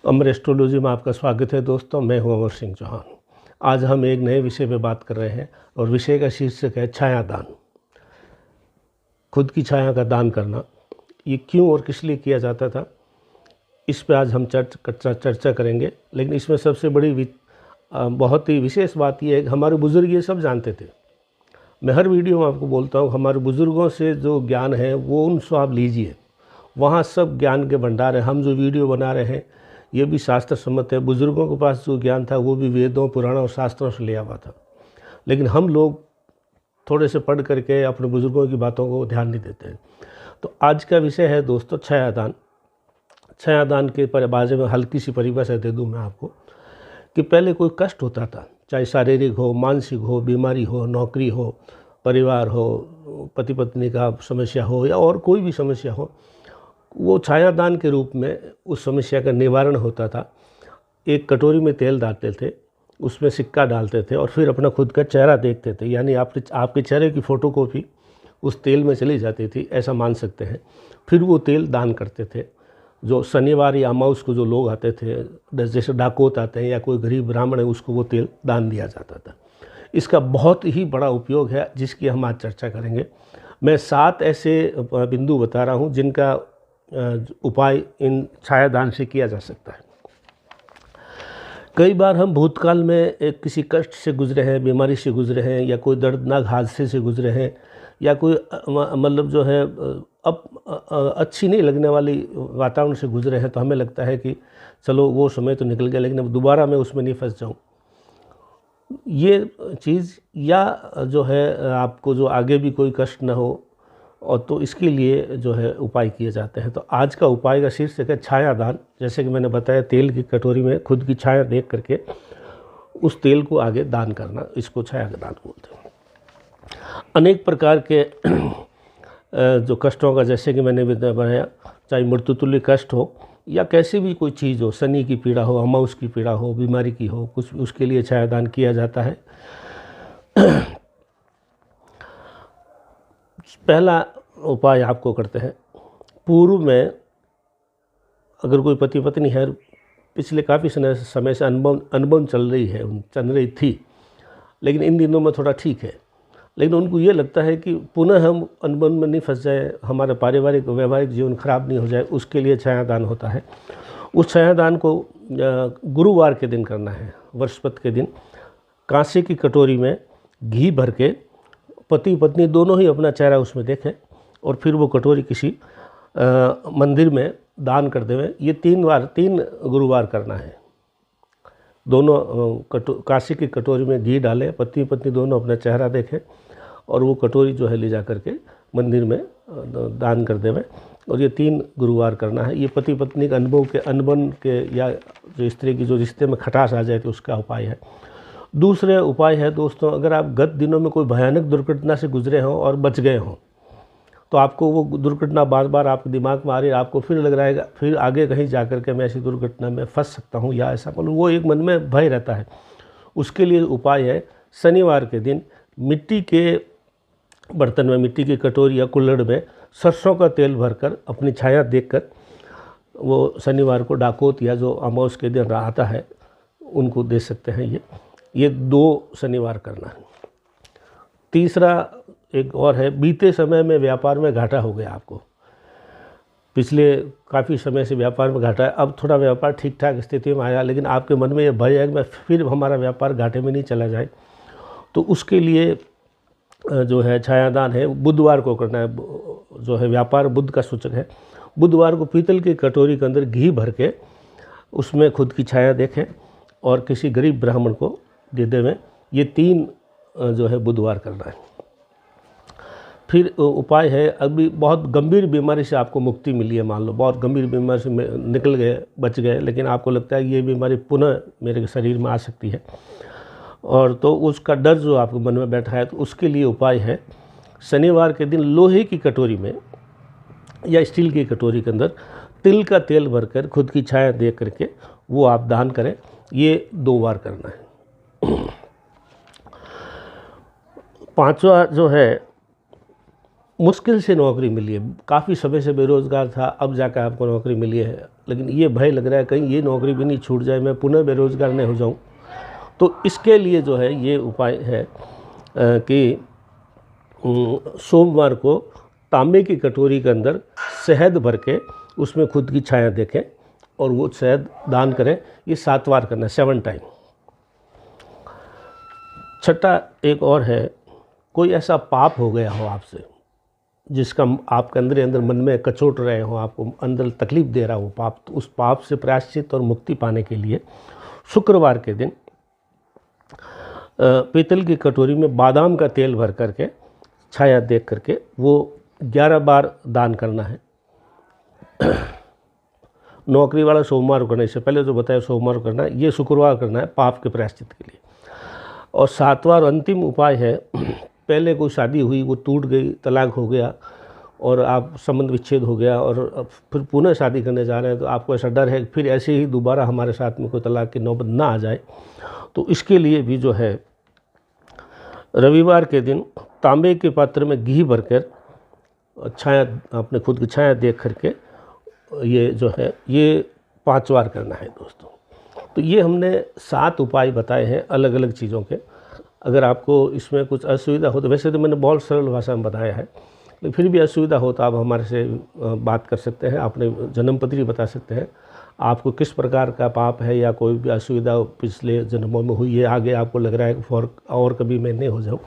अमर astrology में आपका स्वागत है दोस्तों। मैं हूं अमर सिंह चौहान। आज हम एक नए विषय पे बात कर रहे हैं और विषय का शीर्षक है छाया दान। खुद की छाया का दान करना, ये क्यों और किस लिए किया जाता था, इस पे आज हम चर्चा करेंगे। लेकिन इसमें सबसे बड़ी बहुत ही विशेष बात यह है कि हमारे बुज़ुर्ग ये सब जानते थे। मैं हर वीडियो में आपको बोलता हूँ, हमारे बुज़ुर्गों से जो ज्ञान है वो उनसे आप लीजिए, वहाँ सब ज्ञान के भंडार है। हम जो वीडियो बना रहे हैं ये भी शास्त्र सम्मत है। बुज़ुर्गों के पास जो ज्ञान था वो भी वेदों, पुराणों और शास्त्रों से लिया हुआ था। लेकिन हम लोग थोड़े से पढ़ करके अपने बुज़ुर्गों की बातों को ध्यान नहीं देते हैं। तो आज का विषय है दोस्तों छायादान। छायादान के बारे में हल्की सी परिभाषा दे दूँ मैं आपको कि पहले कोई कष्ट होता था, चाहे शारीरिक हो, मानसिक हो, बीमारी हो, नौकरी हो, परिवार हो, पति पत्नी का समस्या हो या और कोई भी समस्या हो, वो छायादान के रूप में उस समस्या का निवारण होता था। एक कटोरी में तेल डालते थे, उसमें सिक्का डालते थे और फिर अपना खुद का चेहरा देखते थे, यानी आपके चेहरे की फ़ोटोकॉपी उस तेल में चली जाती थी, ऐसा मान सकते हैं। फिर वो तेल दान करते थे। जो शनिवार या अमावस को जो लोग आते थे, जैसे डाकोत आते हैं या कोई गरीब ब्राह्मण है, उसको वो तेल दान दिया जाता था। इसका बहुत ही बड़ा उपयोग है जिसकी हम आज चर्चा करेंगे। मैं 7 ऐसे बिंदु बता रहा हूँ जिनका उपाय इन छायादान से किया जा सकता है। कई बार हम भूतकाल में किसी कष्ट से गुजरे हैं, बीमारी से गुजरे हैं या कोई दर्दनाक हादसे से गुजरे हैं या कोई मतलब जो है अब अच्छी नहीं लगने वाली वातावरण से गुजरे हैं, तो हमें लगता है कि चलो वो समय तो निकल गया लेकिन अब दोबारा मैं उसमें नहीं फंस जाऊँ। ये चीज़ या जो है आपको जो आगे भी कोई कष्ट न हो, और तो इसके लिए जो है उपाय किए जाते हैं। तो आज का उपाय का शीर्षक है छायादान। जैसे कि मैंने बताया, तेल की कटोरी में खुद की छाया देख करके उस तेल को आगे दान करना, इसको छायादान बोलते हैं। अनेक प्रकार के जो कष्टों का, जैसे कि मैंने बताया, चाहे मृत्युतुल्य कष्ट हो या कैसी भी कोई चीज़ हो, शनि की पीड़ा हो, अमावस की पीड़ा हो, बीमारी की हो, कुछ उसके लिए छायादान किया जाता है। पहला उपाय आपको करते हैं, पूर्व में अगर कोई पति पत्नी है, पिछले काफ़ी समय से अनबन चल रही थी, लेकिन इन दिनों में थोड़ा ठीक है, लेकिन उनको ये लगता है कि पुनः हम अनबन में नहीं फंस जाए, हमारा पारिवारिक वैवाहिक जीवन खराब नहीं हो जाए, उसके लिए छायादान होता है। उस छायादान को गुरुवार के दिन करना है, वर्षपत के दिन। कांसे की कटोरी में घी भर के पति पत्नी दोनों ही अपना चेहरा उसमें देखें और फिर वो कटोरी किसी मंदिर में दान कर देवें। ये 3 गुरुवार करना है। दोनों कांसे की कटोरी में घी डालें, पति पत्नी दोनों अपना चेहरा देखें और वो कटोरी जो है ले जा करके मंदिर में दान कर देवें। और ये 3 गुरुवार करना है। ये पति पत्नी के अनबन के या जो स्त्री की जो रिश्ते में खटास आ जाए तो उसका उपाय है। दूसरे उपाय है दोस्तों, अगर आप गत दिनों में कोई भयानक दुर्घटना से गुजरे हों और बच गए हों, तो आपको वो दुर्घटना बार बार आपके दिमाग में आ रही है, आपको फिर लग रहा है फिर आगे कहीं जा कर के मैं ऐसी दुर्घटना में फंस सकता हूँ या ऐसा, मतलब वो एक मन में भय रहता है। उसके लिए उपाय है, शनिवार के दिन मिट्टी के बर्तन में, मिट्टी की कटोरी या कुल्हड़ में सरसों का तेल भरकर अपनी छाया देखकर वो शनिवार को डाकोत या जो अमावस के दिन आता है उनको दे सकते हैं। ये 2 शनिवार करना है। तीसरा एक और है, बीते समय में व्यापार में घाटा हो गया आपको, पिछले काफ़ी समय से व्यापार में घाटा है, अब थोड़ा व्यापार ठीक ठाक स्थिति में आया, लेकिन आपके मन में ये भय है कि मैं फिर हमारा व्यापार घाटे में नहीं चला जाए, तो उसके लिए जो है छायादान है, बुधवार को करना है। जो है व्यापार बुध का सूचक है। बुधवार को पीतल की कटोरी के अंदर घी भर के उसमें खुद की छाया देखें और किसी गरीब ब्राह्मण को दे देवें। ये 3 जो है बुधवार करना है। फिर उपाय है, अभी बहुत गंभीर बीमारी से आपको मुक्ति मिली है, मान लो बहुत गंभीर बीमारी से निकल गए, बच गए, लेकिन आपको लगता है ये बीमारी पुनः मेरे शरीर में आ सकती है, और तो उसका डर जो आपके मन में बैठा है, तो उसके लिए उपाय है, शनिवार के दिन लोहे की कटोरी में या स्टील की कटोरी के अंदर तिल का तेल भरकर खुद की छाया देख करके वो आप दान करें। ये 2 बार करना है। 5वां जो है मुश्किल से नौकरी मिली है, काफ़ी समय से बेरोज़गार था, अब जाकर आपको नौकरी मिली है, लेकिन ये भय लग रहा है कहीं ये नौकरी भी नहीं छूट जाए, मैं पुनः बेरोज़गार नहीं हो जाऊं। तो इसके लिए जो है ये उपाय है कि सोमवार को तांबे की कटोरी के अंदर शहद भर के उसमें खुद की छाया देखें और वो शहद दान करें। ये 7 बार करना, 7 टाइम। छठा एक और है, कोई ऐसा पाप हो गया हो आपसे जिसका आपके अंदर मन में कचोट रहे हो, आपको अंदर तकलीफ दे रहा हो पाप, तो उस पाप से प्रायश्चित और मुक्ति पाने के लिए शुक्रवार के दिन पीतल की कटोरी में बादाम का तेल भर करके छाया देख करके वो 11 बार दान करना है। नौकरी वाला सोमवार को करना, इससे पहले जो बताया सोमवार को करना है, ये शुक्रवार करना है पाप के प्रायश्चित के लिए। और 7वां और अंतिम उपाय है, पहले कोई शादी हुई वो टूट गई, तलाक हो गया और आप संबंध विच्छेद हो गया और फिर पुनः शादी करने जा रहे हैं, तो आपको ऐसा डर है कि फिर ऐसे ही दोबारा हमारे साथ में कोई तलाक की नौबत ना आ जाए। तो इसके लिए भी जो है रविवार के दिन तांबे के पात्र में घी भरकर छाया, अपने खुद की छाया देख करके ये जो है ये 5 बार करना है दोस्तों। तो ये हमने 7 उपाय बताए हैं अलग अलग चीज़ों के। अगर आपको इसमें कुछ असुविधा हो तो, वैसे तो मैंने बहुत सरल भाषा में बताया है, लेकिन फिर भी असुविधा हो तो आप हमारे से बात कर सकते हैं, अपने जन्मपत्री बता सकते हैं, आपको किस प्रकार का पाप है या कोई भी असुविधा पिछले जन्मों में हुई है, आगे आपको लग रहा है और कभी मैं नहीं हो जाऊँ,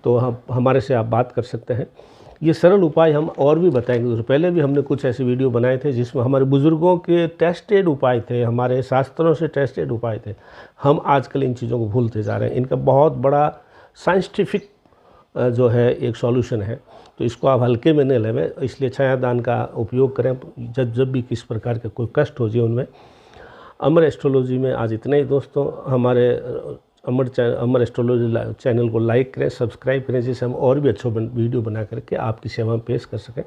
तो हम हमारे से आप बात कर सकते हैं। ये सरल उपाय हम और भी बताएंगे दोस्तों। पहले भी हमने कुछ ऐसे वीडियो बनाए थे जिसमें हमारे बुज़ुर्गों के टेस्टेड उपाय थे, हमारे शास्त्रों से टेस्टेड उपाय थे। हम आजकल इन चीज़ों को भूलते जा रहे हैं। इनका बहुत बड़ा साइंटिफिक जो है एक सॉल्यूशन है, तो इसको आप हल्के में नहीं लें। इसलिए छायादान का उपयोग करें जब भी किस प्रकार का कोई कष्ट हो जीवन में। अमर एस्ट्रोलॉजी में आज इतना ही दोस्तों। हमारे अमर एस्ट्रोलॉजी चैनल को लाइक करें, सब्सक्राइब करें, जिससे हम और भी अच्छे वीडियो बना करके आपकी सेवा में पेश कर सकें।